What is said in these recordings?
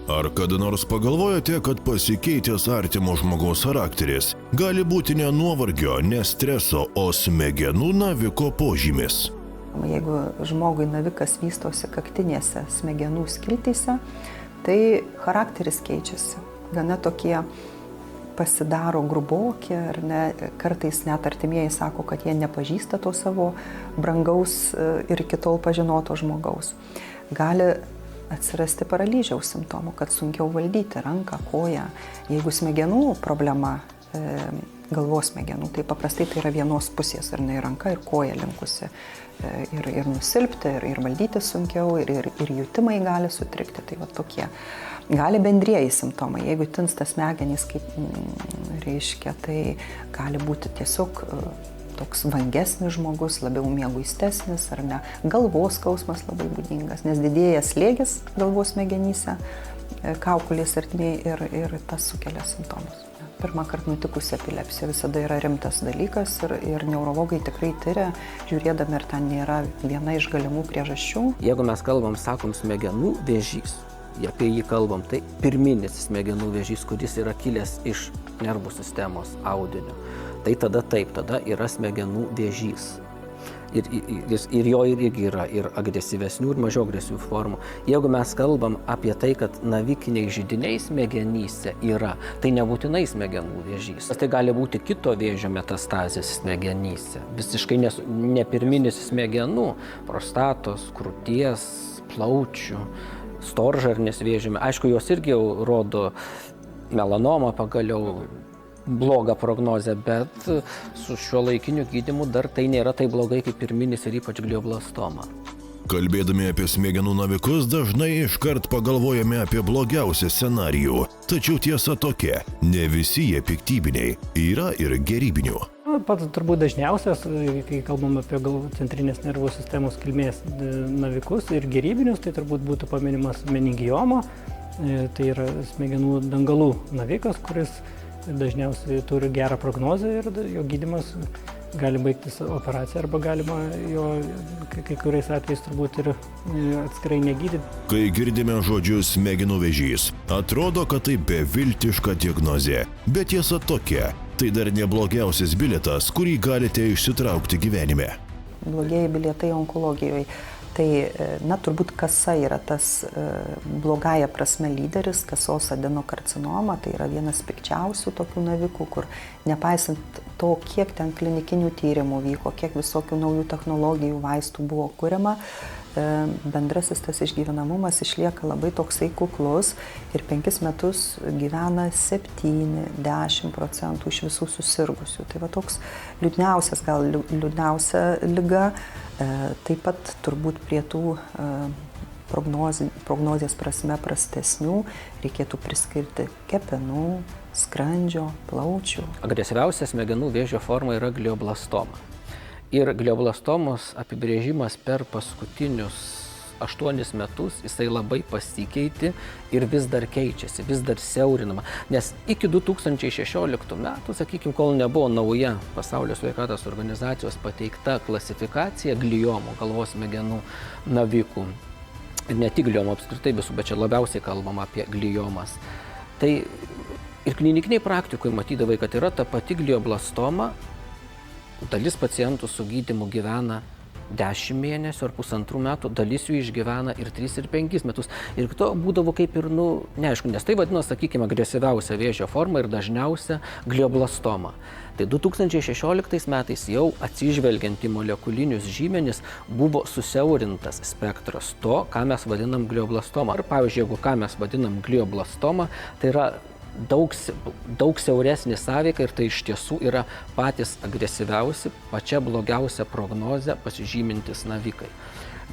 Ar kada nors pagalvojate, kad pasikeitęs artimo žmogaus charakteris gali būti ne nuovargio, ne streso, o smegenų naviko požymis? Jeigu žmogui navikas vystosi kaktinėse smegenų skiltyse, tai charakteris keičiasi. Gana tokie pasidaro grubokie, ar ne, kartais net artimieji sako, kad jie nepažįsta to savo brangaus ir iki tol pažinoto žmogaus. Gali atsirasti paralyžiaus simptomų, kad sunkiau valdyti ranką, koją. Jeigu smegenų problema, galvos smegenų, tai paprastai tai yra vienos pusės, ar ne, ranka ir koja linkusi ir nusilpti, ir valdyti sunkiau, ir jutimai gali sutrikti. Tai va tokie. Gali bendrieji simptomai, jeigu tinsta smegenys, kaip reiškia, tai gali būti tiesiog toks vangesnis žmogus, labiau mieguistesnis, ar ne. Galvos skausmas labai būdingas, nes didėja slėgis galvos smegenyse, kaukolės ertmėje ir tas sukelia simptomus. Pirmą kartą nutikusi epilepsija visada yra rimtas dalykas ir neurologai tikrai tyria, žiūrėdami, ar ten nėra viena iš galimų priežasčių. Jeigu mes kalbam, sakom, smegenų vėžys, apie jį kalbam, tai pirminis smegenų vėžys, kuris yra kilęs iš nervų sistemos audinio. Tai tada taip, tada yra smegenų vėžys. Ir jo irgi yra ir agresyvesnių, ir mažiau agresyvių formų. Jeigu mes kalbam apie tai, kad navikiniai židiniai smegenyse yra, tai nebūtinai smegenų vėžys. Tai gali būti kito vėžio metastazės smegenyse. Visiškai ne pirminis smegenų, prostatos, krūties, plaučių, storžarnės vėžimi. Aišku, jos irgi jau rodo melanomą pagaliau, blogą prognozę, bet su šiuolaikiniu gydymu dar tai nėra taip blogai kaip pirminis ir ypač glioblastoma. Kalbėdami apie smegenų navikus, dažnai iškart pagalvojame apie blogiausią scenarijų. Tačiau tiesa tokia, ne visi jie piktybiniai, yra ir gerybinių. Pats turbūt dažniausias, kai kalbam apie centrinės nervų sistemos kilmės navikus ir gerybinius, tai turbūt būtų paminimas meningioma. Tai yra smegenų dangalų navikas, kuris dažniausiai turi gerą prognozę ir jo gydymas gali baigtis operacija arba galima jo kai kuriais atvejais turbūt ir atskirai negydyti. Kai girdime žodžius smegenų vėžys, atrodo, kad tai beviltiška diagnozė. Bet tiesa tokia, tai dar neblogiausias bilietas, kurį galite išsitraukti gyvenime. Blogieji bilietai onkologijoje. Tai, turbūt kasa yra tas blogąja prasme lyderis, kasos adenokarcinoma, tai yra vienas pikčiausių tokių navikų, kur nepaisant to, kiek ten klinikinių tyrimų vyko, kiek visokių naujų technologijų, vaistų buvo kuriama, bendrasis tas išgyvenamumas išlieka labai toksai kuklus ir 5 metus gyvena 7–10% iš visų susirgusių. Tai va toks liūdniausias, gal liūdniausia liga. Taip pat turbūt prie tų prognozės prasme prastesnių reikėtų priskirti kepenų, skrandžio, plaučių. Agresyviausia smegenų vėžio forma yra glioblastoma. Ir glioblastomos apibrėžimas per paskutinius 8 metus jisai labai pasikeitė ir vis dar keičiasi, vis dar siaurinama. Nes iki 2016 metų, sakykime, kol nebuvo nauja Pasaulio sveikatos organizacijos pateikta klasifikacija gliomų, galvos smegenų navikų, ne tik gliomų apskritai visų, bet čia labiausiai kalbam apie gliomas. Tai ir klinikiniai praktikoje matydavai, kad yra ta pati glioblastoma, dalis pacientų su gydymu gyvena 10 mėnesių ar 1,5 metų, dalis jų išgyvena ir 3 ir 5 metus. Ir to būdavo kaip ir, neaišku, nes tai vadino, sakykime, agresyviausia vėžio forma ir dažniausia glioblastoma. Tai 2016 metais jau atsižvelgiant į molekulinius žymenis buvo susiaurintas spektras to, ką mes vadinam glioblastoma. Ir pavyzdžiui, jeigu ką mes vadinam glioblastoma, tai yra daug siauresnė sąveika ir tai iš tiesų yra patys agresyviausi, pačia blogiausia prognozė pasižymintis navikai.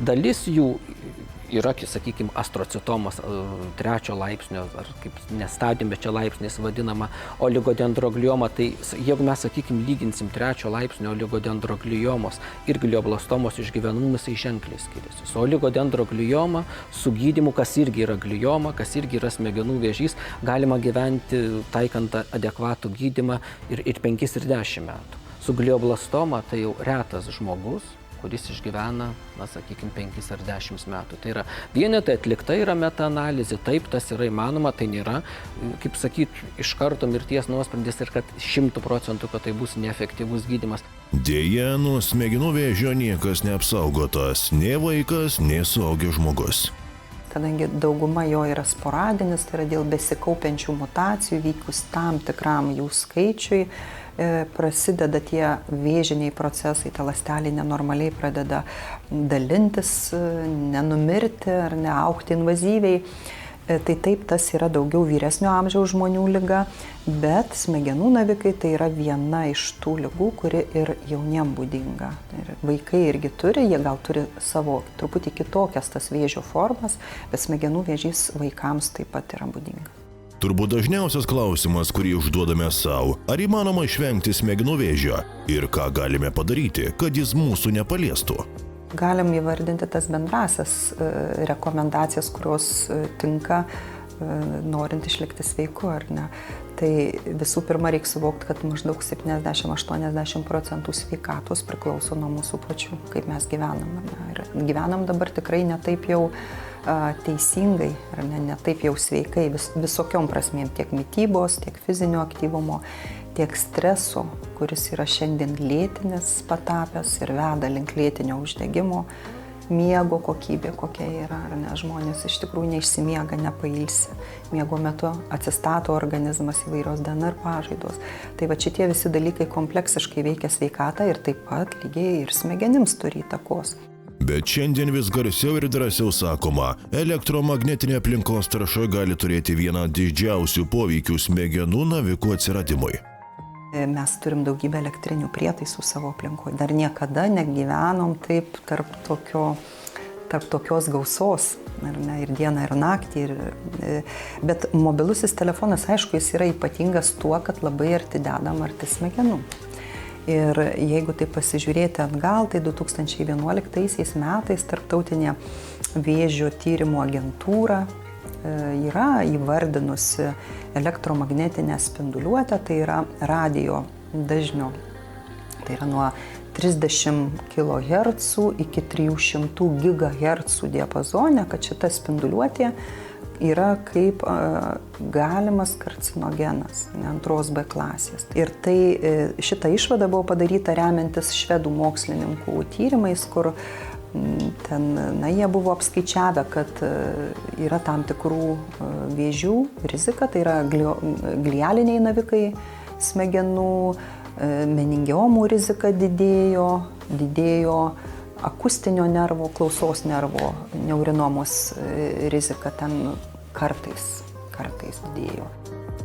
Dalis jų yra, sakykime, astrocitomos 3 laipsnio, ar kaip nestadijum, bet čia laipsnis vadinama oligodendroglioma. Tai jeigu mes, sakykime, lyginsim 3 laipsnio oligodendrogliomos ir glioblastomos išgyvenamumas, tai ženkliai skiriasi. Su oligodendroglioma, su gydymu, kas irgi yra glioma, kas irgi yra smegenų vėžys, galima gyventi taikant adekvatų gydymą ir 5 ir 10 metų. Su glioblastoma tai jau retas žmogus, kuris išgyvena, na, sakykime, 5 ar 10 metų. Tai yra vienetai atlikta yra metaanalizė, taip, tas yra įmanoma, tai nėra, kaip sakyti, iš karto mirties nuosprendis ir kad 100%, kad tai bus neefektyvus gydymas. Deja, nuo smegenų vėžio niekas neapsaugotas, nei vaikas, nei suaugęs žmogus. Kadangi dauguma jo yra sporadinis, tai yra dėl besikaupiančių mutacijų, vykus tam tikram jų skaičiui, prasideda tie vėžiniai procesai, ta ląstelė nenormaliai pradeda dalintis, nenumirti ar neaugti invazyviai. Tai taip, tas yra daugiau vyresnio amžiaus žmonių liga, bet smegenų navikai tai yra viena iš tų ligų, kuri ir jauniem būdinga. Ir vaikai irgi turi, jie gal turi savo truputį kitokias tas vėžio formas, bet smegenų vėžys vaikams taip pat yra būdinga. Turbūt dažniausias klausimas, kurį užduodame savo, ar įmanoma išvengti smegenų vėžio ir ką galime padaryti, kad jis mūsų nepaliestų. Galim įvardinti tas bendrasias rekomendacijas, kurios tinka norint išlikti sveiku, ar ne. Tai visų pirma, reikia suvokti, kad maždaug 70-80% sveikatos priklauso nuo mūsų pačių, kaip mes gyvenam. Ir gyvenam dabar tikrai ne taip jau teisingai, ar ne taip jau sveikai, visokiom prasmėm, tiek mitybos, tiek fizinio aktyvumo, tiek streso, kuris yra šiandien lėtinis patapęs ir veda link lėtinio uždegimo, miego kokybė kokia yra, ar ne, žmonės iš tikrųjų neišsimiega, nepailsi, miego metu atsistato organizmas, įvairios DNR pažaidos. Tai va šitie visi dalykai kompleksiškai veikia sveikatą ir taip pat lygiai ir smegenims turi įtakos. Bet šiandien vis garsiau ir drąsiau sakoma, elektromagnetinė aplinkos tarša gali turėti vieną didžiausių poveikių smegenų navikų atsiradimui. Mes turim daugybę elektrinių prietaisų savo aplinkoje. Dar niekada negyvenom taip tarp tokios gausos, ar ne, ir dieną, ir naktį. Bet mobilusis telefonas, aišku, jis yra ypatingas tuo, kad labai arti dedam arti smegenų. Ir jeigu tai pasižiūrėti atgal, tai 2011 metais Tarptautinė vėžio tyrimų agentūra yra įvardinusi elektromagnetinę spinduliuotę, tai yra radio dažnio, tai yra nuo 30 kHz iki 300 GHz diapazone, kad šita spinduliuotė yra kaip galimas karcinogenas, antros B klasės. Ir tai šita išvada buvo padaryta remiantis švedų mokslininkų tyrimais, kur ten, jie buvo apskaičiavę, kad yra tam tikrų vėžių rizika, tai yra glialiniai navikai smegenų, meningiomų rizika didėjo akustinio nervo, klausos nervo, neurinomos rizika ten kartais didėjo.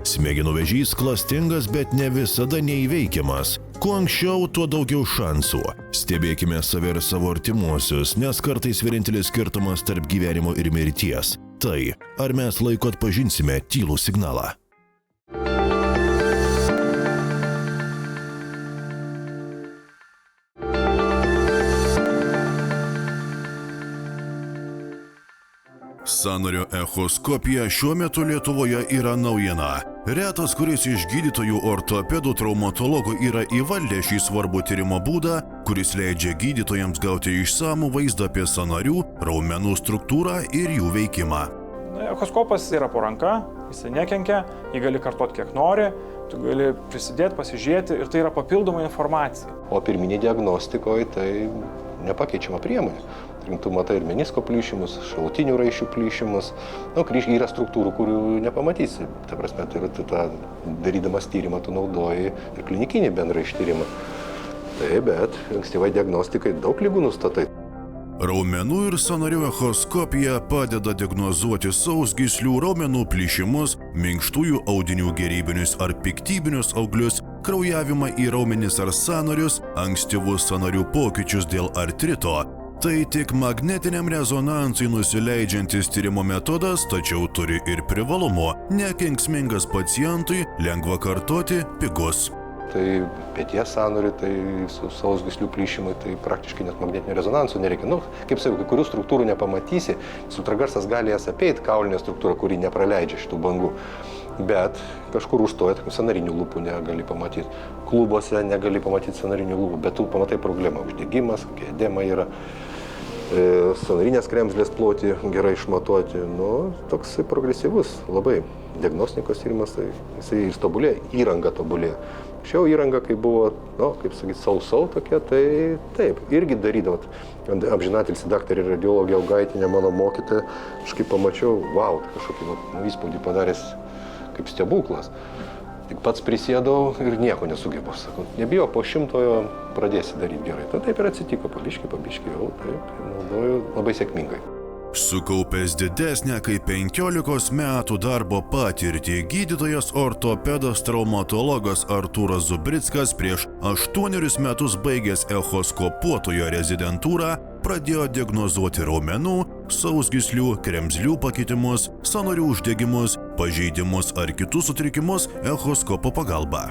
Smegenų vėžys klastingas, bet ne visada neįveikiamas. Kuo anksčiau, tuo daugiau šansų. Stebėkime save ir savo artimuosius, nes kartais vienintelis skirtumas tarp gyvenimo ir mirties. Tai, ar mes laiku atpažinsime tylų signalą. Sąnario echoskopija šiuo metu Lietuvoje yra naujiena. Retas, kuris iš gydytojų ortopedų traumatologų yra įvaldę šį svarbų tyrimo būdą, kuris leidžia gydytojams gauti išsamų vaizdą apie sąnarių, raumenų struktūrą ir jų veikimą. Echoskopas yra po ranka, jis nekenkia, jį gali kartoti kiek nori, tu gali prisidėti, pasižiūrėti ir tai yra papildoma informacija. O pirminė diagnostikoje tai nepakeičiama priemonė. Tu matai ir menisko plyšimus, šalutinių raiščių plyšimus. Yra struktūrų, kurių nepamatysi. Ta prasme, tai darydamas tyrimą tu naudoji ir klinikinį bendrą ištyrimą. Tai, bet ankstyvai diagnostikai daug ligų nustatai. Raumenų ir sąnarių echoskopija padeda diagnozuoti sausgyslių raumenų plyšimus, minkštųjų audinių gerybinius ar piktybinius auglius, kraujavimą į raumenis ar sąnarius, ankstyvus sąnarių pokyčius dėl artrito. Tai tik magnetiniam rezonansui nusileidžiantis tyrimo metodas, tačiau turi ir privalumų. Nekenksmingas pacientui, lengva kartoti, pigus. Tai peties sąnariui, tai su sausgyslių plyšimui, tai praktiškai net magnetinio rezonanso nereikia. Kaip sakiau, kai kurių struktūrų nepamatysi, ultragarsas gali jas apeiti, kaulinė struktūra, kuri nepraleidžia šitų bangų. bet kažkur užstoja, sąnarinių lūpų negali pamatyti. Klubuose negali pamatyti sąnarinių lūpų, bet tu pamatai problemą, uždegimas, kokia edema yra. Sąnarinės kremzlės plotį gerai išmatuoti, toks progresyvus labai. Diagnostikos tyrimas, tai jisai ir tobulėja, įranga tobulėja. Šiau įranga, kai buvo, kaip sakyti, sau tokia, tai taip, irgi darydavot. Amžinatilsį daktarė radiologė Augaitinė, mano mokytoja, aš kaip pamačiau, kažkokį įspūdį padaręs kaip stebuklas. Tik pats prisėdau ir nieko nesugebu. Sakau, nebijau, po 100-ojo pradėsi daryti gerai. Taip ir atsitiko, pabiški, jau taip, naudoju labai sėkmingai. Sukaupęs didesnę kaip 15 metų darbo patirtį, gydytojas ortopedas traumatologas Artūras Zubrickas prieš 8 metus baigęs echoskopuotojo rezidentūrą pradėjo diagnozuoti raumenų, sausgyslių, kremzlių pakitimus, sąnarių uždegimus, pažeidimus ar kitus sutrikimus echoskopo pagalba.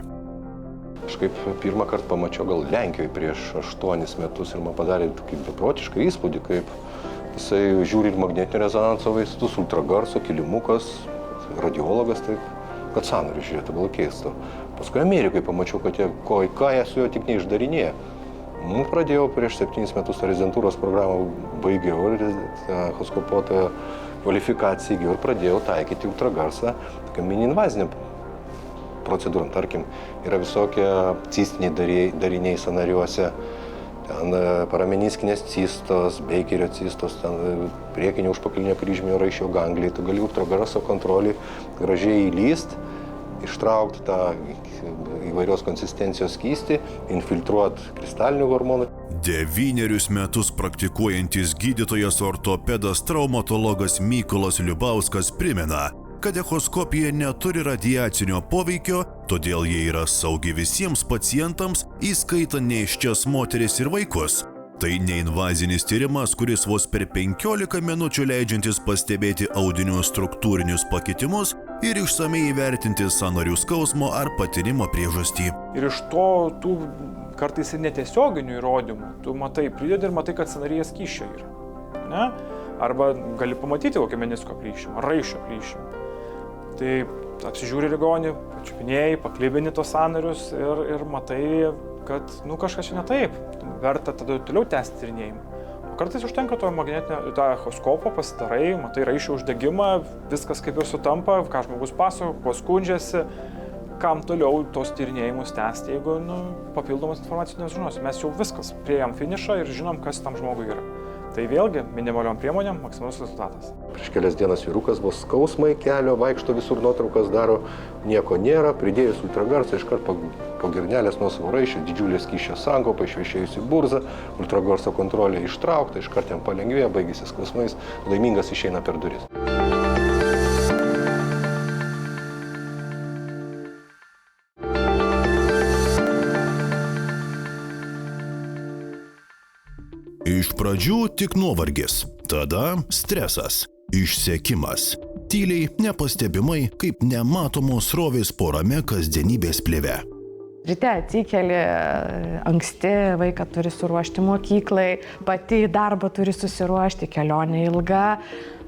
Aš kaip pirmą kartą pamačiau gal Lenkijoje prieš 8 metus ir man padarė kaip beprotišką įspūdį, kaip jisai žiūri ir magnetinio rezonanso vaistus, ultragarso, kilimukas, radiologas, taip, kad sąnarių žiūrėtų, buvo keista. Paskui Amerikai pamačiau, kad ką jie su juo tik neišdarinėja. Pradėjau prieš 7 metus rezidentūros programą, baigiau ir echoskopuotojo kvalifikaciją įgijau ir pradėjau taikyti ultragarsą, tokią mini-invazinę procedūrą. Tarkim, yra visokie cistiniai dariniai sąnariuose, ten parameniskinės cistos, Beikerio cistos, ten priekinio užpakalinio kryžminio raiščio gangliai. Tu gali ultragarso kontrolį gražiai įlyst, ištraukti tą įvairios konsistencijos skystį, infiltruoti kristalinių hormonų. 9 metus praktikuojantis gydytojas ortopedas traumatologas Mykolas Liubauskas primena, kad echoskopija neturi radiacinio poveikio, todėl jie yra saugi visiems pacientams, įskaitant nėščias moteris ir vaikus. Tai neinvazinis tyrimas, kuris vos per 15 minučių leidžiantis pastebėti audinių struktūrinius pakitimus ir išsamei įvertinti sąnarių skausmo ar patinimo priežastį. Ir iš tų kartais ir netiesioginių įrodymų, tu matai, pridedi ir matai, kad sąnaryje skysčio yra. Ne? Arba gali pamatyti kokį menisko plyšimą, raiščio plyšimą. Tai apsižiūri ligonį, pačiupinėjai, paklibini tos sąnarius ir matai, kad kažkas čia ne taip. Verta tada toliau tęsti tyrinėjimą. O kartais užtenka to magnetinio echoskopo, pasidarai, matai raiščio uždegimą, viskas kaip ir sutampa, ką žmogus pasakoja, kuo skundžiasi, kam toliau tos tyrinėjimus tęsti, jeigu papildomas informacijos nesužinosi. Mes jau viskas, priėjom finišą ir žinom, kas tam žmogui yra. Tai vėlgi, minimaliom priemonėm maksimalus rezultatas. Prieš kelias dienas vyrukas buvo skausmai kelio, vaikšto visur nuotraukas daro, nieko nėra, pridėjus ultragarsą, iškart po girnelės nuosavo raiščio, didžiulė skysčio sankaupa, išvešėjusi burzą, ultragarso kontrolė ištraukta, iškart jam palengvėja, baigėsi skausmais, laimingas išeina per duris. Iš pradžių tik nuovargis, tada stresas, išsekimas. Tyliai, nepastebimai, kaip nematomos srovės po ramia kasdienybės plėve. Ryte atsikeli, anksti vaiką turi suruošti mokyklai, pati į darbą turi susiruošti, kelionė ilga,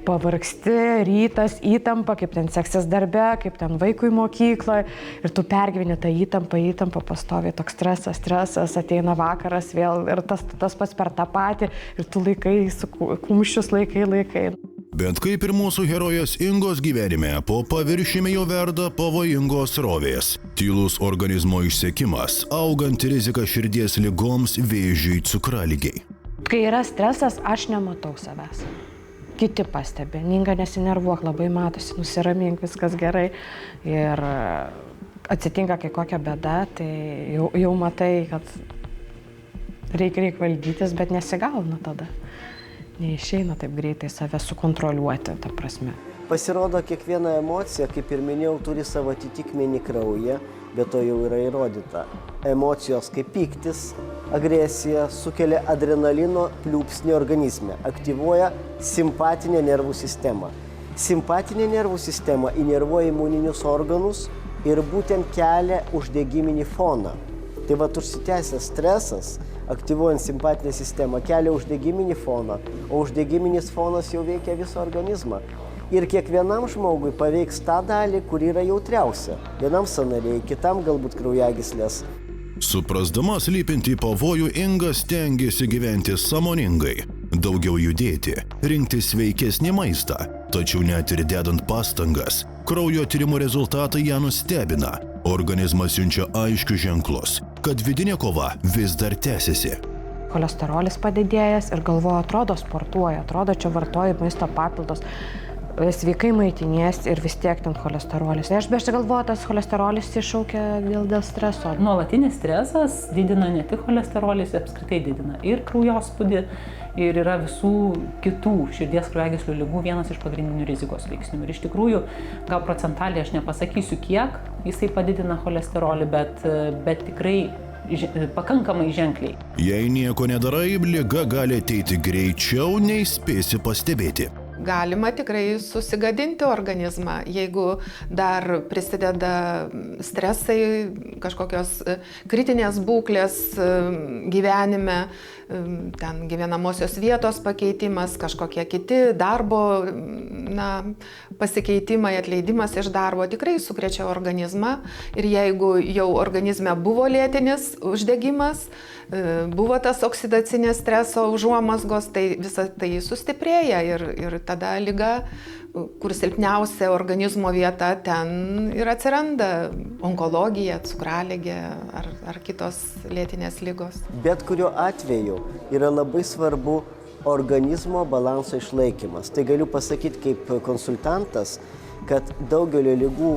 pavargsti, rytas, įtampa, kaip ten seksis darbe, kaip ten vaikui mokykloje ir tu pergyveni tą įtampą pastoviai, toks stresas, ateina vakaras vėl ir tas pats per tą patį ir tu laikai, kumščius laikai. Bet kaip ir mūsų herojos Ingos gyvenime, po paviršiumi jau verda pavojingos srovės. Tylus organizmo išsekimas, auganti rizika širdies ligoms, vėžiui, cukraligei. Kai yra stresas, aš nematau savęs. Kiti pastebi, Inga nesinervuok, labai matosi, nusiramink, viskas gerai. Ir atsitinka kai kokia bėda, tai jau matai, kad reikia valdytis, bet nesigauna tada. Neišeina taip greitai save sukontroliuoti, ta prasme. Pasirodo, kiekviena emocija, kaip ir minėjau, turi savo atitikmenį kraujyje, bet to jau yra įrodyta. Emocijos kaip pyktis, agresija sukelia adrenalino pliūpsnį organizme, aktyvuoja simpatinę nervų sistemą. Simpatinė nervų sistema įnervuoja imuninius organus ir būtent kelia uždegiminį foną. Tai užsitęsęs stresas, aktyvuojant simpatinę sistemą, kelia uždegiminį foną, o uždegiminis fonas jau veikia visą organizmą. Ir kiekvienam žmogui paveiks tą dalį, kuri yra jautriausia. Vienam sąnariai, kitam galbūt kraujagyslės. Suprasdama slypintį pavojų, Inga stengiasi gyventi sąmoningai, daugiau judėti, rinkti sveikesnį maistą. Tačiau net ir dedant pastangas, kraujo tyrimų rezultatai ją nustebina. Organizmas siunčia aiškius ženklus, kad vidinė kova vis dar tęsiasi. Cholesterolis padidėjęs ir galvoju, atrodo sportuoja, atrodo čia vartoju maisto papildus, sveikai maitinies ir vis tiek ten cholesterolis. Aš galvoju, tas cholesterolis iššaukia dėl streso. Nuolatinis stresas didina ne tik cholesterolį, apskritai didina ir kraujospūdį, ir yra visų kitų širdies kraujagyslių ligų vienas iš pagrindinių rizikos veiksnių. Ir iš tikrųjų, gal procentaliai aš nepasakysiu, kiek jisai padidina cholesterolį, bet tikrai pakankamai ženkliai. Jei nieko nedarai, liga gali ateiti greičiau, nei spėsi pastebėti. Galima tikrai susigadinti organizmą, jeigu dar prisideda stresai, kažkokios kritinės būklės gyvenime, ten gyvenamosios vietos pakeitimas, kažkokie kiti darbo pasikeitimai, atleidimas iš darbo tikrai sukrečia organizmą. Ir jeigu jau organizme buvo lėtinis uždegimas, buvo tas oksidacinės streso užuomazgos, tai visa tai sustiprėja ir tada liga, kur silpniausia organizmo vieta, ten ir atsiranda onkologija, cukraligė ar kitos lėtinės ligos. Bet kuriuo atveju yra labai svarbu organizmo balanso išlaikymas. Tai galiu pasakyti kaip konsultantas, kad daugelio ligų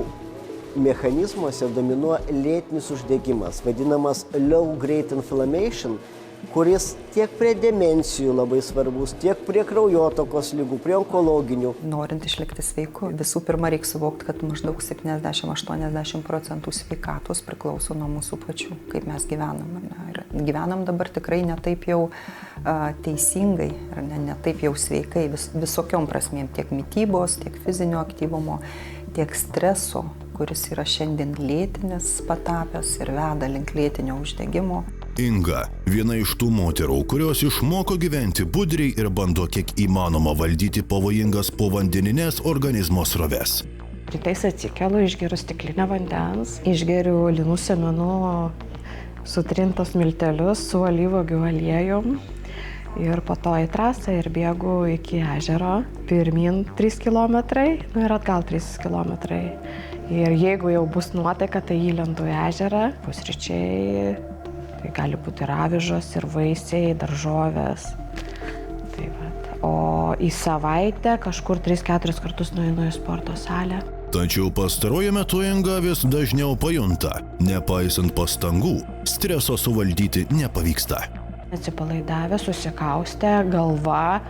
mechanizmuose dominuoja lėtinis uždegimas, vadinamas low grade inflammation, kuris tiek prie demencijų labai svarbus, tiek prie kraujotakos ligų, prie onkologinių. Norint išlikti sveiku, visų pirma reikia suvokti, kad maždaug 70–80% sveikatos priklauso nuo mūsų pačių, kaip mes gyvenam. Ir gyvenam dabar tikrai ne taip jau teisingai, ne taip jau sveikai, visokiom prasmėm, tiek mitybos, tiek fizinio aktyvumo, tiek streso, kuris yra šiandien lėtinis patapęs ir veda link lėtinio uždegimo. Inga – viena iš tų moterų, kurios išmoko gyventi budriai ir bando kiek įmanoma valdyti pavojingas povandeninės organizmo sroves. Rytais atsikelu, išgeriu stiklinę vandens, išgeriu linų sėmenų sutrintos miltelius su alyvuogių aliejum ir po to į trasą ir bėgu iki ežero, pirmyn 3 km, ir atgal 3 km. Ir jeigu jau bus nuotaika, tai įlendu į ežerą, pusryčiai, tai gali būti ir avižos, ir vaisiai, daržovės. Tai vat. O į savaitę kažkur 3–4 kartus nueinu į sporto salę. Tačiau pastaruoju metu Inga vis dažniau pajunta, nepaisant pastangų, streso suvaldyti nepavyksta. Atsipalaidavę, susikaustę, galva,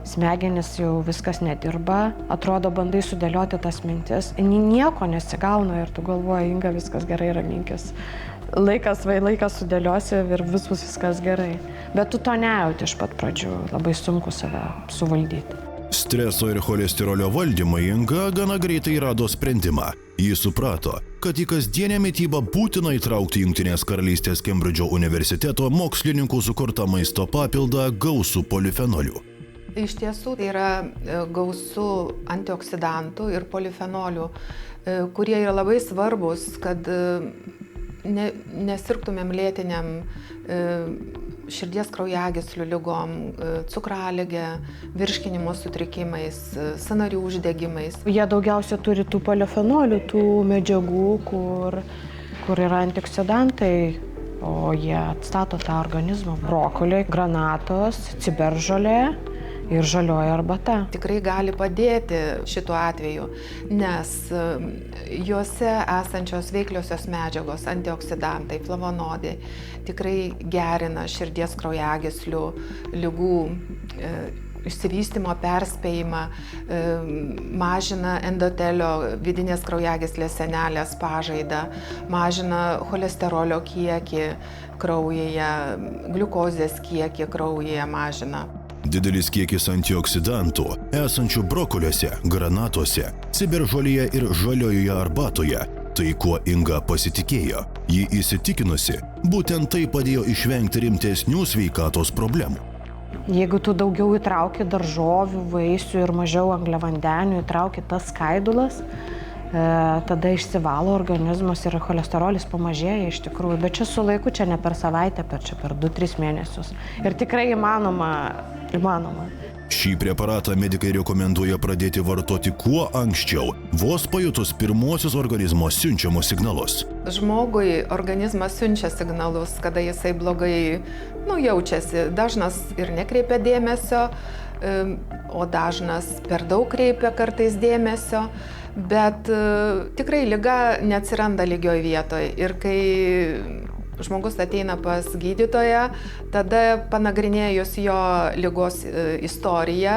smegenis jau viskas nedirba, atrodo bandai sudėlioti tas mintis, nieko nesigauna ir tu galvoji, Inga, viskas gerai, raminkis. Laikas sudėliosi ir viskas gerai. Bet tu to nejauti iš pat pradžių, labai sunku save suvaldyti. Streso ir cholesterolio valdymą Inga gana greitai rado sprendimą. Ji suprato, kad į kasdienę mitybą būtina įtraukti Jungtinės karalystės Kembridžo universiteto mokslininkų sukurtą maisto papildą gausų polifenolių. Iš tiesų tai yra gausu antioksidantų ir polifenolių, kurie yra labai svarbus, kad nesirgtumėm lėtiniam širdies kraujagyslių ligom, cukralige, virškinimo sutrikimais, sąnarių uždegimais. Jie daugiausia turi tų polifenolių, tų medžiagų, kur yra antioksidantai, o jie atstato tą organizmą. Brokoliai, granatos, ciberžolė ir žalioji arbata. Tikrai gali padėti šituo atveju, nes juose esančios veikliosios medžiagos, antioksidantai, flavonodai tikrai gerina širdies kraujagyslių ligų išsivystymo perspėjimą, mažina endotelio vidinės kraujagyslės sienelės pažaidą, mažina cholesterolio kiekį kraujyje, gliukozės kiekį kraujyje mažina. Didelis kiekis antioksidantų esančių brokoliuose, granatuose, ciberžolėje ir žaliojoje arbatoje. Tai kuo Inga pasitikėjo. Ji įsitikinusi, būtent tai padėjo išvengti rimtesnių sveikatos problemų. Jeigu tu daugiau įtrauki daržovių, vaisių ir mažiau angliavandenių, įtrauki tas skaidulas, tada išsivalo organizmas ir cholesterolis pamažėja iš tikrųjų. Bet čia su laiku, čia ne per savaitę, bet čia per 2-3 mėnesius. Ir tikrai įmanoma. Šį preparatą medikai rekomenduoja pradėti vartoti kuo anksčiau, vos pajutus pirmosius organizmo siunčiamus signalus. Žmogui organizmas siunčia signalus, kada jisai blogai jaučiasi. Dažnas ir nekreipia dėmesio, o dažnas per daug kreipia kartais dėmesio. Bet tikrai liga neatsiranda lygioj vietoj. Ir kai žmogus ateina pas gydytoją, tada panagrinėjus jo ligos istoriją,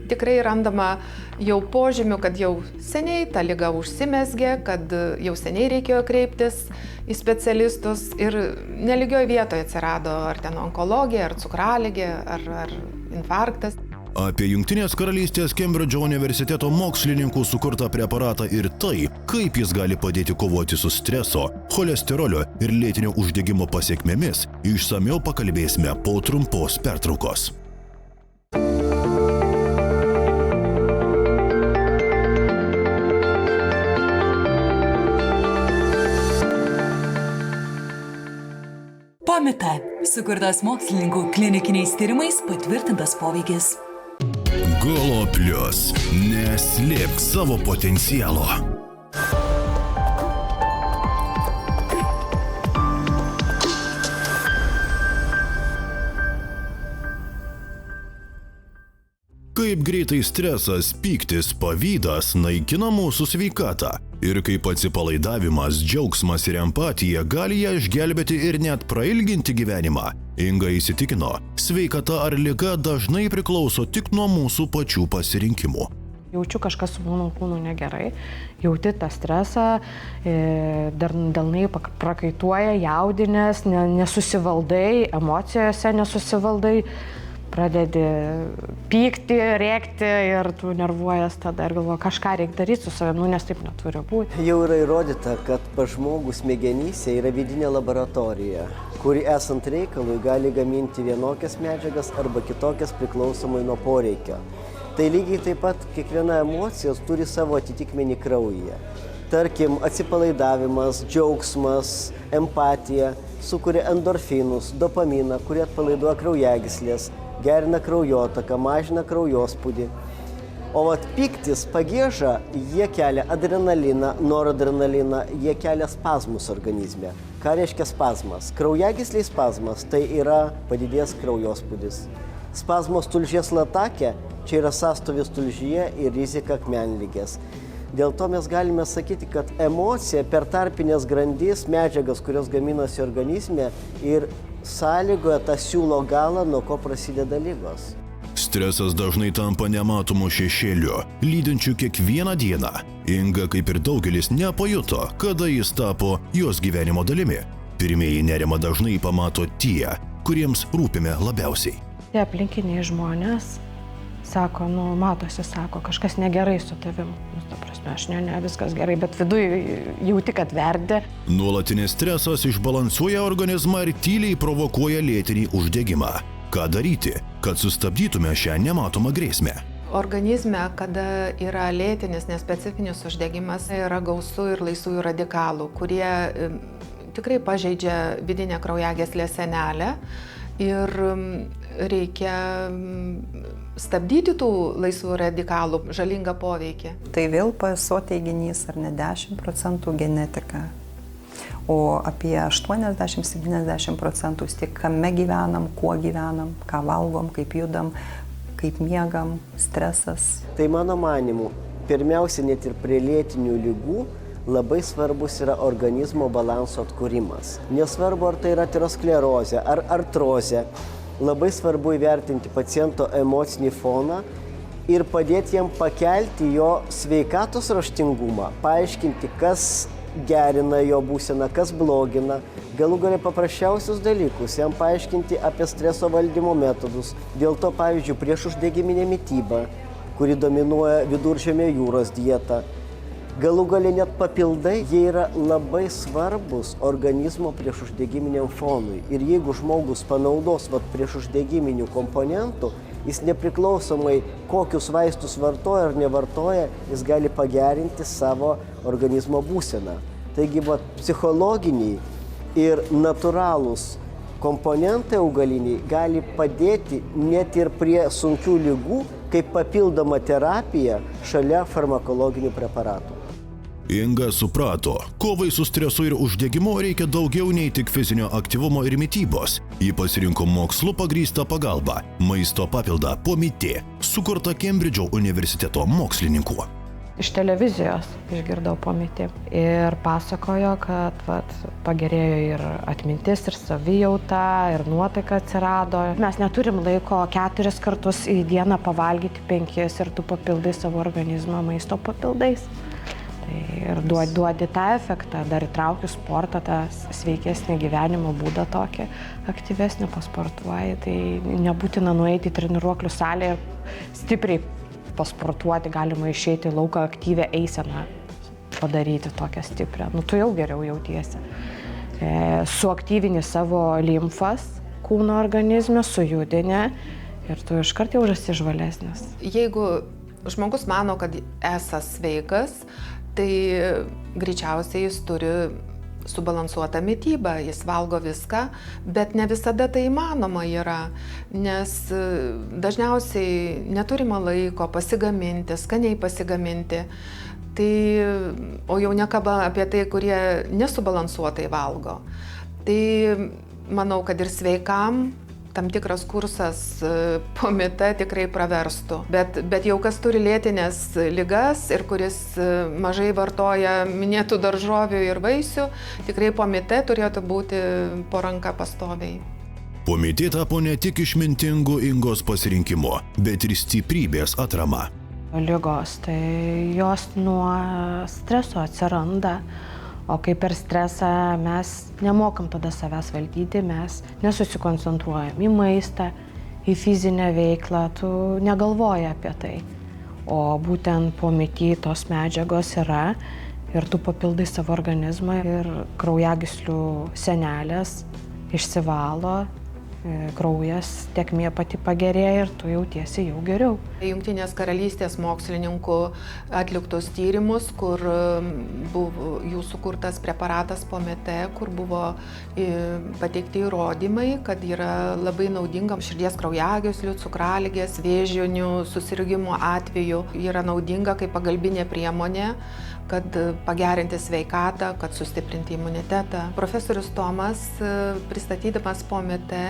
tikrai randama jau požymių, kad jau seniai ta liga užsimezgė, kad jau seniai reikėjo kreiptis į specialistus ir nelygioj vietoje atsirado ar ten onkologija, ar cukraligė, ar infarktas. Apie Jungtinės karalystės Kembridžo universiteto mokslininkų sukurtą preparatą ir tai, kaip jis gali padėti kovoti su streso, cholesterolio ir lėtinio uždegimo pasekmėmis, išsamiau pakalbėsime po trumpos pertraukos. Pomita – sukurtas mokslininkų klinikiniais tyrimais patvirtintas poveikis. Golo Plius. Neslėpk savo potencialo. Kaip greitai stresas, pyktis, pavydas naikina mūsų sveikatą ir kaip atsipalaidavimas, džiaugsmas ir empatija gali ją išgelbėti ir net prailginti gyvenimą. Inga įsitikino, sveikata ar liga dažnai priklauso tik nuo mūsų pačių pasirinkimų. Jaučiu kažkas su mano kūnu negerai, jauti tą stresą, delnai prakaituoja, jaudinės, nesusivaldai, emocijose nesusivaldai. Pradedi pykti, rėkti ir tu nervuojas tada ir galvoji, kažką reikia daryti su savimi, nes taip neturi būti. Jau yra įrodyta, kad pas žmogų smegenyse yra vidinė laboratorija, kuri esant reikalui gali gaminti vienokias medžiagas arba kitokias priklausomai nuo poreikio. Tai lygiai taip pat kiekviena emocija turi savo atitikmenį kraujyje. Tarkim, atsipalaidavimas, džiaugsmas, empatija sukuria endorfinus, dopaminą, kurie atpalaiduoja kraujagyslės, gerina kraujotaką, mažina kraujospūdį. O pyktis, pagieža, jie kelia adrenaliną, noradrenaliną, jie kelia spazmus organizme. Ką reiškia spazmas? Kraujagysliai spazmas tai yra padidėjęs kraujospūdis. Spazmos tulžies latakė, čia yra sąstovis tulžyje ir rizika akmenligės. Dėl to mes galime sakyti, kad emocija per tarpinės grandis medžiagas, kurios gaminasi organizme ir sąlygoja tą siūlo galą, nuo ko prasideda ligos. Stresas dažnai tampa nematomu šešėliu, lydinčiu kiekvieną dieną. Inga, kaip ir daugelis, nepajuto, kada jis tapo jos gyvenimo dalimi. Pirmieji nerimą dažnai pamato tie, kuriems rūpime labiausiai. Tie aplinkiniai žmonės sako, matosi, sako, kažkas negerai su tavim. Ta prasme, aš ne, viskas gerai, bet viduj jauti, kad verdi. Nuolatinis stresas išbalansuoja organizmą ir tyliai provokuoja lėtinį uždegimą. Ką daryti, kad sustabdytume šią nematomą grėsmę? Organizme, kada yra lėtinis nespecifinis uždegimas, yra gausu ir laisvųjų radikalų, kurie tikrai pažeidžia vidinę kraujagyslės sienelę ir reikia stabdyti tų laisvų radikalų žalingą poveikį. Tai vėl PSO teiginys, ar ne 10% genetika, o apie 80-70% tiek kame gyvenam, kuo gyvenam, ką valgom, kaip judam, kaip miegam, stresas. Tai mano manimu, pirmiausia, net ir prie lėtinių ligų labai svarbus yra organizmo balanso atkūrimas. Nesvarbu, ar tai yra aterosklerozė, ar artrozė. Labai svarbu įvertinti paciento emocinį foną ir padėti jam pakelti jo sveikatos raštingumą, paaiškinti, kas gerina jo būseną, kas blogina, galų gale paprasčiausius dalykus, jam paaiškinti apie streso valdymo metodus. Dėl to, pavyzdžiui, priešuždegiminė mityba, kuri dominuoja Viduržemio jūros dieta, Galų gale net papildai, jie yra labai svarbus organizmo priešuždegiminiam fonui. Ir jeigu žmogus panaudos priešuždegiminių komponentų, jis nepriklausomai kokius vaistus vartoja ar nevartoja, jis gali pagerinti savo organizmo būseną. Taigi psichologiniai ir natūralūs komponentai augaliniai gali padėti net ir prie sunkių ligų, kaip papildoma terapija šalia farmakologinių preparatų. Inga suprato, kovai su stresu ir uždegimu reikia daugiau nei tik fizinio aktyvumo ir mitybos. Ji pasirinko mokslu pagrįstą pagalbą – maisto papildą Pomite, sukurtą Kembridžo universiteto mokslininkų. Iš televizijos išgirdau Pomite ir pasakojo, kad pagerėjo ir atmintis, ir savijauta, ir nuotaika atsirado. Mes neturim laiko 4 kartus į dieną pavalgyti 5 ir tu papildai savo organizmą maisto papildais. Ir duodi tą efektą, dar įtraukiu sportą, tą sveikesnį gyvenimo būdą tokį, aktyvesnį pasportuoji. Tai nebūtina nueiti į treniruoklių salę ir stipriai pasportuoti, galima išeiti į lauką aktyvę eiseną, padaryti tokią stiprią. Tu jau geriau jautiesi. Suaktyvini savo limfas kūno organizme, sujudini ir tu iškart jau esi žvalesnis. Jeigu žmogus mano, kad esas sveikas, tai greičiausiai jis turi subalansuotą mitybą, jis valgo viską, bet ne visada tai įmanoma yra, nes dažniausiai neturima laiko pasigaminti, skaniai pasigaminti. Tai, o jau nekalba apie tai, kurie nesubalansuotai valgo. Tai manau, kad ir sveikam tam tikras kursas Pomite tikrai praverstų. Bet jau kas turi lėtines ligas ir kuris mažai vartoja minėtų daržovių ir vaisių, tikrai Pomite turėtų būti po ranka pastoviai. Pomite tapo ne tik išmintingu Ingos pasirinkimu, bet ir stiprybės atrama. Ligos, tai jos nuo streso atsiranda. O kai per stresą mes nemokam tada savęs valdyti, mes nesusikoncentruojam į maistą, į fizinę veiklą, tu negalvoji apie tai. O būtent Pomite tos medžiagos yra ir tu papildai savo organizmą ir kraujagyslių sienelės išsivalo, kraujas tėkmė pati pagerėja ir tu jautiesi jau geriau. Jungtinės karalystės mokslininkų atliktus tyrimus, kur buvo jų sukurtas preparatas Pomite, kur buvo pateikti įrodymai, kad yra labai naudinga širdies kraujagyslių, cukraligės, vėžinių susirgimų atveju. Yra naudinga kaip pagalbinė priemonė, kad pagerinti sveikatą, kad sustiprinti imunitetą. Profesorius Tomas, pristatydamas Pomite,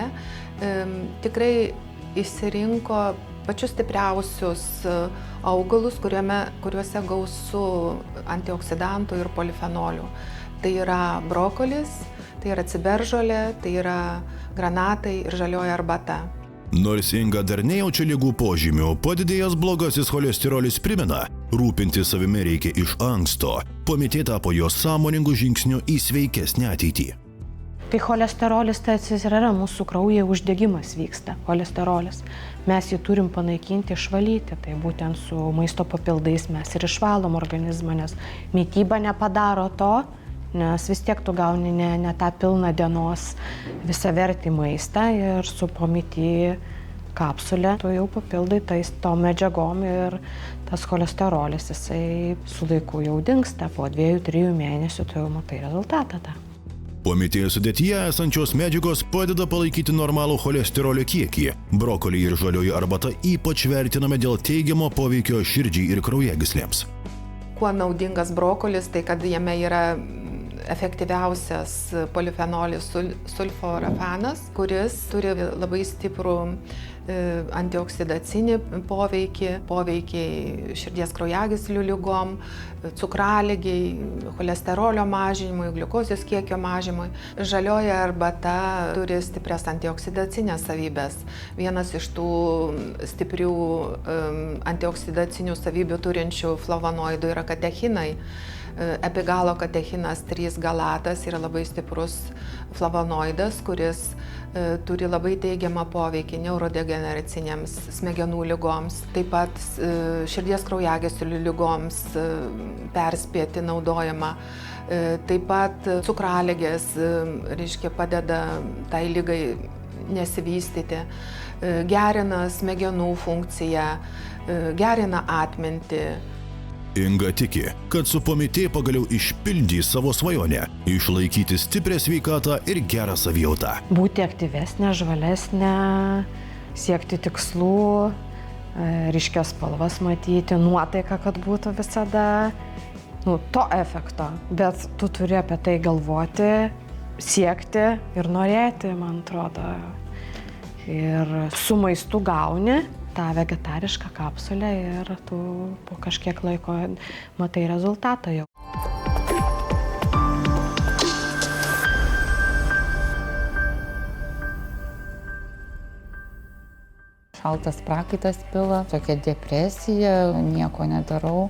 tikrai išsirinko pačius stipriausius augalus, kuriuose gausu antioksidantų ir polifenolių. Tai yra brokolis, tai yra ciberžolė, tai yra granatai ir žalioji arbata. Nors Inga dar nejaučia ligų požymių, padidėjęs blogasis cholesterolis primena, rūpinti savimi reikia iš anksto. Pomite tapo jos sąmoningų žingsnių į sveikesnę ateitį. Tai cholesterolis tai yra mūsų kraujyje uždegimas vyksta, cholesterolis. Mes jį turim panaikinti, išvalyti, tai būtent su maisto papildais mes ir išvalom organizmą, nes mityba nepadaro to, nes vis tiek tu gauni ne tą pilną dienos visavertį maistą ir su Pomite kapsulė tu jau papildai tom medžiagom ir tas cholesterolis, jisai su laiku jau dingsta, po 2-3 mėnesių tu jau matai rezultatą tą. Pomite sudėtyje esančios medžiagos padeda palaikyti normalų cholesterolio kiekį. Brokolį ir žalioji arbata ypač vertiname dėl teigiamo poveikio širdžiai ir kraujagyslėms. Kuo naudingas brokolis, tai kad jame yra efektyviausias polifenolis sulforafanas, kuris turi labai stiprų antioksidacinį poveikį širdies kraujagyslių ligom, cukraligiai, cholesterolio mažinimui, gliukozės kiekio mažinimui. Žalioji arbata turi stiprias antioksidacinės savybės. Vienas iš tų stiprių antioksidacinių savybių turinčių flavonoidų yra katechinai. Epigalokatechinas 3 galatas yra labai stiprus flavonoidas, kuris turi labai teigiamą poveikį neurodegeneracinėms smegenų ligoms, taip pat širdies kraujagyslių ligoms perspėti naudojama. Taip pat cukraligės, reiškia, padeda tai ligai nesivystyti, gerina smegenų funkciją, gerina atmintį. Inga tiki, kad su Pomitė pagaliau išpildys savo svajonę – išlaikyti stiprią sveikatą ir gerą savijautą. Būti aktyvesnė, žvalesnė, siekti tikslų, ryškias spalvas matyti, nuotaika, kad būtų visada to efekto. Bet tu turi apie tai galvoti, siekti ir norėti, man atrodo. Ir su maistu gauni tą vegetarišką kapsulę ir tu po kažkiek laiko matai rezultatą jau. Šaltas prakaitas pila, tokia depresija, nieko nedarau,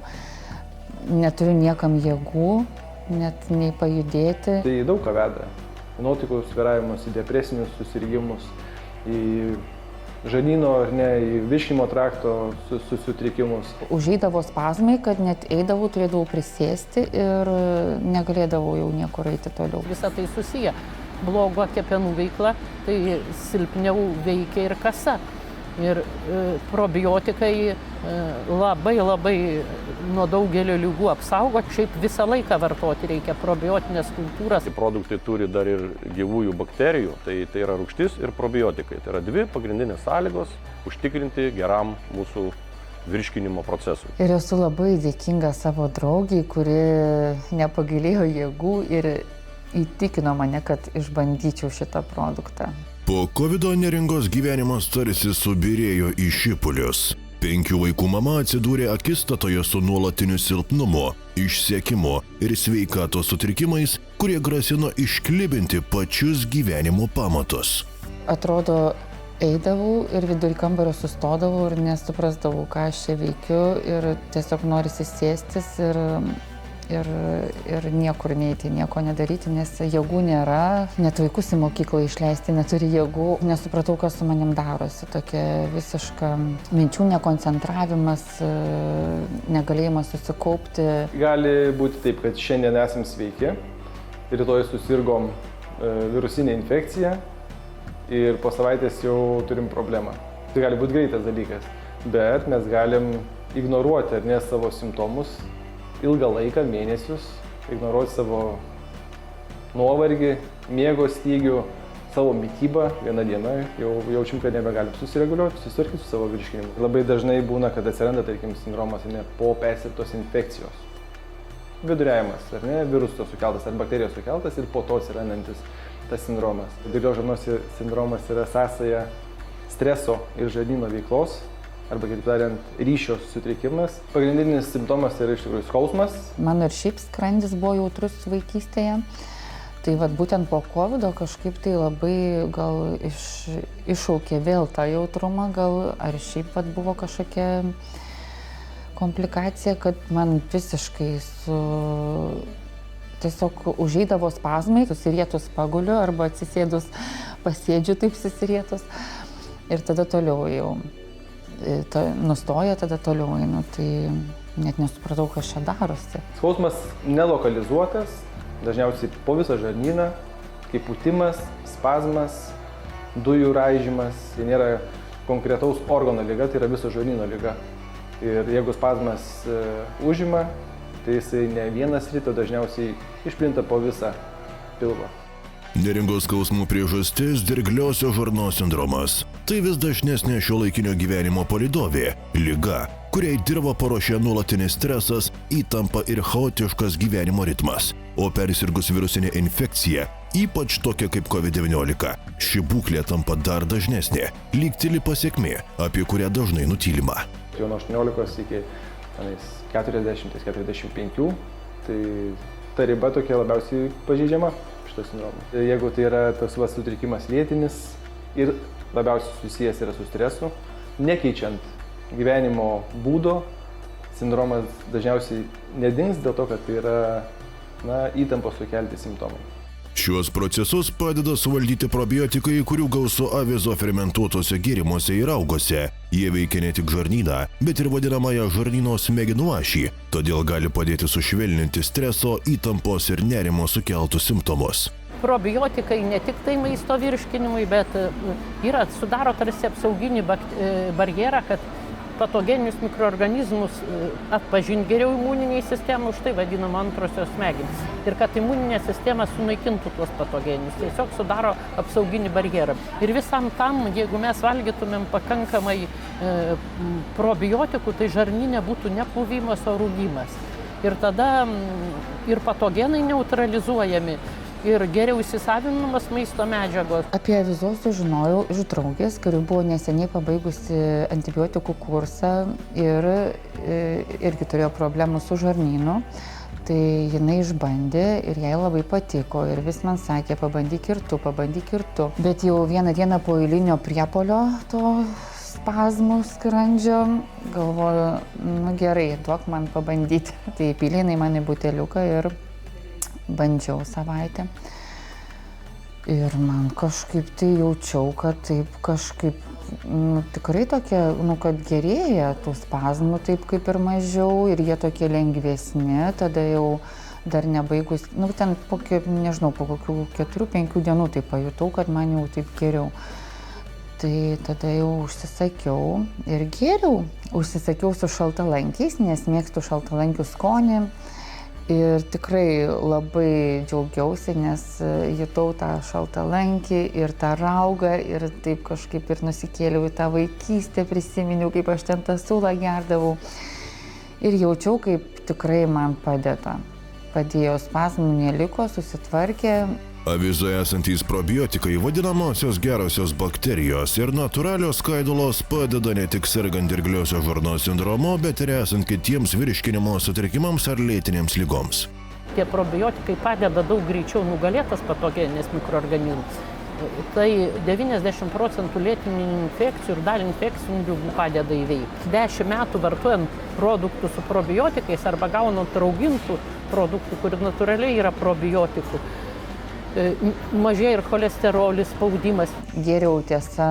neturiu niekam jėgų, net nei pajudėti. Tai daug ką veda. Nuotaikų svyravimus, į depresinius susirgimus, į žarnyno ar ne, į virškinimo trakto sutrikimus. Užeidavo spazmai, kad net eidavau, turėdavau prisėsti ir negalėdavau jau niekur eiti toliau. Visą tai susiję. Blogo kepenų veikla, tai silpniau veikia ir kasa. Ir probiotikai labai nuo daugelio ligų apsaugo. Šiaip visą laiką vartoti reikia probiotinės kultūras. Produktai turi dar ir gyvųjų bakterijų, tai yra rūgštis ir probiotikai. Tai yra dvi pagrindinės sąlygos užtikrinti geram mūsų virškinimo procesui. Ir esu labai dėkinga savo draugiai, kuri nepagailėjo jėgų ir įtikino mane, kad išbandyčiau šitą produktą. Po kovido Neringos gyvenimas tarsi subyrėjo į šipulius. 5 vaikų mama atsidūrė akistatoje su nuolatiniu silpnumu, išsekimu ir sveikatos sutrikimais, kurie grasino išklibinti pačius gyvenimo pamatus. Atrodo, eidavau ir vidury kambario sustodavau ir nesuprasdavau, ką aš čia veikiu ir tiesiog norisi sėstis ir niekur neiti, nieko nedaryti, nes jėgų nėra, net vaikus į mokyklą išleisti neturi jėgų. Nesupratau, kas su manim darosi, tokia visiška minčių nekoncentravimas, negalėjimas susikaupti. Gali būti taip, kad šiandien esam sveiki, rytoj susirgom virusinę infekciją ir po savaitės jau turim problemą. Tai gali būti greitas dalykas, bet mes galim ignoruoti ar ne savo simptomus, ilgą laiką, mėnesius, ignoruoti savo nuovargį, miego stygių, savo mitybą. Vieną dieną jau jaučiam, kad nebegalim susireguliuoti, susitvarkyti su savo virškinimu. Labai dažnai būna, kad atsiranda, tarkim, sindromas po persirgtos infekcijos. Viduriavimas, ar ne, viruso sukeltas ar bakterijos sukeltas ir po to atsirandantis tas sindromas. Dyglios žarnos sindromas yra sąsaja streso ir žarnyno veiklos, arba, kaip tariant, ryšio sutrikimas. Pagrindinis simptomas yra iš tikrųjų skausmas. Mano ir šiaip skrandis buvo jautrus vaikystėje. Tai vat būtent po kovido kažkaip tai labai gal iššaukė vėl tą jautrumą, gal ar šiaip vat buvo kažkokia komplikacija, kad man visiškai tiesiog užeidavo spazmai, susirietus paguliu arba atsisėdus pasėdžiu taip susirietus ir tada toliau jau. Nustoja, tada toliau einu, tai net nesupratau, kas čia darosi. Skausmas nelokalizuotas, dažniausiai po visą žarnyną, kaip pūtimas, spazmas, dujų raižymas. Tai nėra konkretaus organo liga, tai yra viso žarnyno liga. Ir jeigu spazmas užima, tai jisai ne vienas ryto dažniausiai išplinta po visą pilvą. Neringos skausmų priežastis – dirgliosios žarnos sindromas. Tai vis dažnesnė šiuolaikinio gyvenimo palydovė – liga, kuriai dirvą paruošia nuolatinis stresas, įtampa ir chaotiškas gyvenimo ritmas. O persirgus virusinė infekcija, ypač tokia kaip COVID-19, ši būklė tampa dar dažnesnė, lyg tyli pasekmė, apie kurią dažnai nutylima. Jau nuo 18 iki 40-45, tai ta riba tokia labiausiai pažeidžiama. Jeigu tai yra tas sutrikimas lėtinis ir labiausiai susijęs yra su stresu, nekeičiant gyvenimo būdo, sindromas dažniausiai nedings dėl to, kad tai yra įtampos sukelti simptomai. Šiuos procesus padeda suvaldyti probiotikai, kurių gausu avizo fermentuotose gėrimuose ir augose. Jie veikia ne tik žarnyną, bet ir vadinamąją žarnyno smegenų ašį, todėl gali padėti sušvelninti streso, įtampos ir nerimo sukeltus simptomus. Probiotikai ne tik tai maisto virškinimui, bet sudaro tarsi apsauginį barjerą, kad patogeninius mikroorganizmus atpažinti geriau imuniniai sistemai, už tai vadinama antrosios smegenys. Ir kad imuninė sistema sunaikintų tuos patogeninius, tiesiog sudaro apsauginį barjerą. Ir visam tam, jeigu mes valgytumėm pakankamai probiotikų, tai žarnyne būtų ne puvimas, o rūgimas. Ir tada ir patogenai neutralizuojami, ir geriau įsisavinamas maisto medžiagos. Apie avizos sužinojau iš draugės, kuri buvo neseniai pabaigusi antibiotikų kursą ir irgi turėjo problemų su žarnynu. Tai jinai išbandė ir jai labai patiko ir vis man sakė, pabandyk ir tu. Bet jau vieną dieną po eilinio priepuolio to spazmų skrandžio galvoju, gerai, duok man pabandyti. Tai įpylė jinai man į buteliuką ir bandžiau savaitę. Ir man kažkaip tai jaučiau, kad taip kažkaip, tikrai tokie, kad gerėja tų spazmų taip kaip ir mažiau ir jie tokie lengvesni, tada jau dar nebaigus, ten po kokių 4-5 dienų tai pajutau, kad man jau taip geriau. Tai tada jau užsisakiau ir geriau. Užsisakiau su šaltalankiais, nes mėgstu šaltalankių skonį. Ir tikrai labai džiaugiausi, nes jutau tą šaltalankį ir tą raugą ir taip kažkaip ir nusikėliau į tą vaikystę, prisiminiau, kaip aš ten tą sulą gerdavau. Ir jaučiau, kaip tikrai man padeda. Padėjo, spazmų neliko, susitvarkė. Avizoje esantys probiotikai, vadinamosios gerosios bakterijos ir natūralios skaidulos padeda ne tik sergant dirgliosios žarnos sindromu, bet ir esant kitiems virškinimo sutrikimams ar lėtinėms ligoms. Tie probiotikai padeda daug greičiau nugalėtas patogeninės mikroorganizmus. Tai 90% lėtinių infekcijų ir dalį infekcinių ligų padeda įveikti. 10 metų vartojant produktų su probiotikais arba gaunant raugintų produktų, kur natūraliai yra probiotikų, mažėja ir cholesterolis, spaudimas. Geriau tiesa,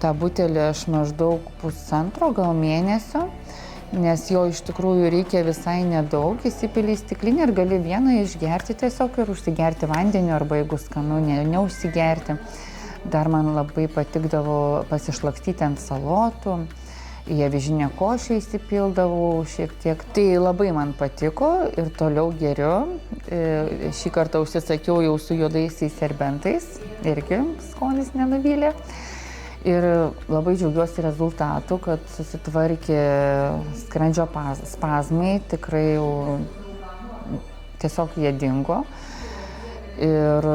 tą butelį aš maždaug pusantro gal mėnesio, nes jo iš tikrųjų reikia visai nedaug, įsipili į stiklinę ir gali vieną išgerti tiesiog ir užsigerti vandeniu arba jeigu skanu, neužsigerti. Dar man labai patikdavo pasišlakstyti ant salotų, į avižinę košę įsipildavau šiek tiek. Tai labai man patiko ir toliau geriu. Šį kartą užsisakiau jau su juodaisiais serbentais, irgi skonis nenuvylė. Ir labai džiaugiuosi rezultatu, kad susitvarkė skrandžio spazmai, tikrai jau tiesiog jie dingo. Ir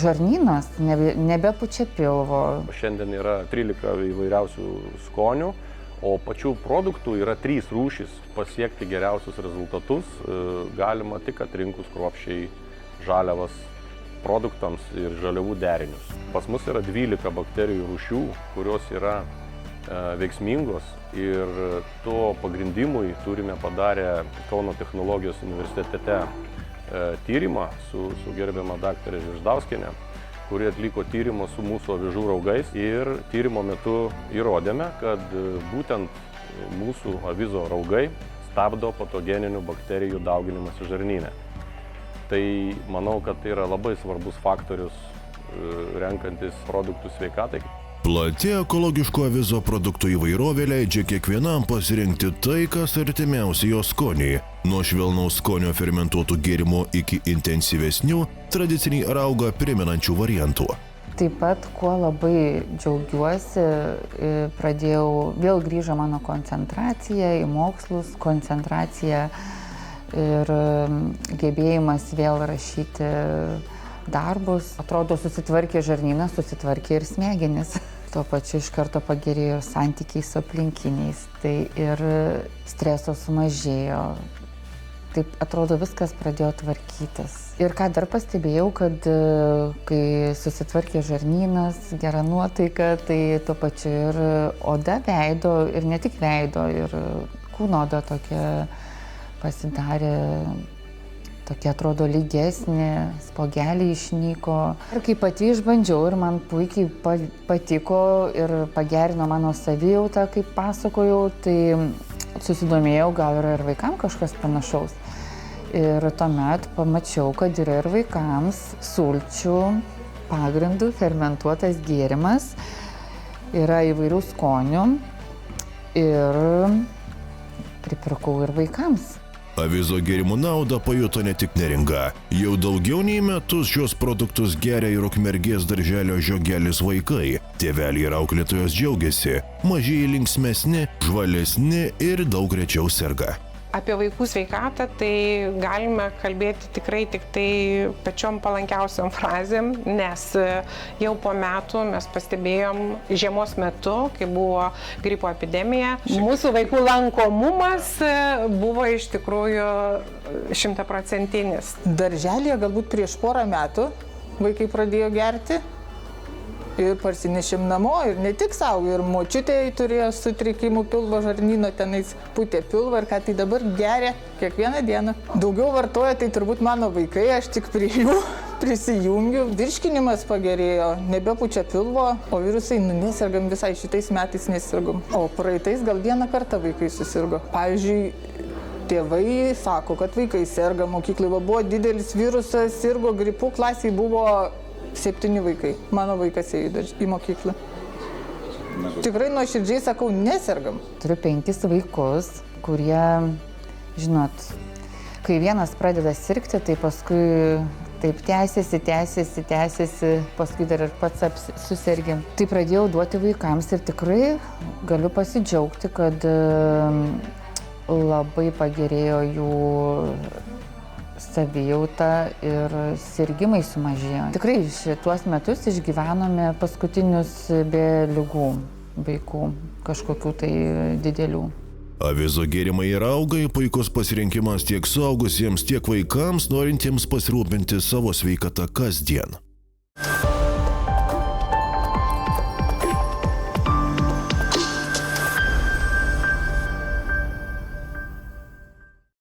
žarnynas nebepučia pilvo. Šiandien yra 13 įvairiausių skonių, o pačių produktų yra 3 rūšys. Pasiekti geriausius rezultatus galima tik atrinkus kruopščiai žaliavas produktams ir žaliavų derinius. Pas mus yra 12 bakterijų rūšių, kurios yra veiksmingos ir to pagrindimui turime padarę Kauno technologijos universitete tyrimą su gerbiama daktarė Žvirzdauskienė, kuri atliko tyrimą su mūsų avižų raugais ir tyrimo metu įrodėme, kad būtent mūsų avizo raugai stabdo patogeninių bakterijų dauginimąsi žarnyne. Tai manau, kad tai yra labai svarbus faktorius renkantis produktų sveikatai. Plati ekologiško avizo produktų įvairovė leidžia kiekvienam pasirinkti tai, kas artimiausia jo skoniui. Nuo švelnaus skonio fermentuotų gėrimų iki intensyvesnių, tradicinį raugą primenančių variantų. Taip pat, kuo labai džiaugiuosi, vėl grįžo mano koncentracija į mokslus, koncentracija ir gebėjimas vėl rašyti darbus. Atrodo, susitvarkė žarnynas, susitvarkė ir smegenis. Tuo pačiu iš karto pagerėjo santykiai su aplinkiniais. Tai ir streso sumažėjo. Taip atrodo, viskas pradėjo tvarkytis. Ir ką dar pastebėjau, kad kai susitvarkė žarnynas, gera nuotaika, tai tuo pačiu ir oda veido, ir ne tik veido, ir kūno oda tokia pasidarė, tokia atrodo lygesnė, spogeliai išnyko. Ir kai pati išbandžiau ir man puikiai patiko ir pagerino mano savijautą, kaip pasakojau, tai susidomėjau, gal yra ir vaikams kažkas panašaus. Ir tuomet pamačiau, kad yra ir vaikams sulčių pagrindų fermentuotas gėrimas, yra įvairių skonių ir pripirkau ir vaikams. Avizo gėrimų naudą pajuto ne tik Neringa. Jau daugiau nei metus šios produktus geria ir Ukmergės darželio Žiogelis vaikai. Tėveliai ir auklėtojos džiaugiasi, mažieji linksmesni, žvalesni ir daug rečiau serga. Apie vaikų sveikatą tai galime kalbėti tikrai tik tai pačiom palankiausiom frazėm, nes jau po metų mes pastebėjom žiemos metu, kai buvo gripo epidemija, mūsų vaikų lankomumas buvo iš tikrųjų 100%. Darželėje galbūt prieš porą metų vaikai pradėjo gerti. Ir parsinešėm namo, ir ne tik savo, ir močiutė turėjo sutrikimų pilvo žarnyno, tenais pūtė pilvą ir ką tai dabar geria kiekvieną dieną. Daugiau vartoja tai turbūt mano vaikai, aš tik prie jų prisijungiu. Virškinimas pagerėjo, nebepučia pilvo, o virusai nesergam visai, šitais metais nesirgam. O praeitais gal vieną kartą vaikai susirgo. Pavyzdžiui, tėvai sako, kad vaikai serga mokyklai, buvo didelis virusas, sirgo gripu, klasiai buvo 7 vaikai. Mano vaikas ėjo į mokyklą. Tikrai nuoširdžiai sakau, nesergam. Turiu 5 vaikus, kurie, žinot, kai vienas pradeda sirgti, tai paskui taip tęsiasi, paskui dar ir pats susirgim. Tai pradėjau duoti vaikams ir tikrai galiu pasidžiaugti, kad labai pagerėjo jų savijauta ir sirgimai sumažėjo. Tikrai šituos metus išgyvenome paskutinius be ligų vaikų, kažkokių tai didelių. Avizo gėrimai ir augai puikus pasirinkimas tiek suaugusiems, tiek vaikams, norintiems pasirūpinti savo sveikatą kasdien.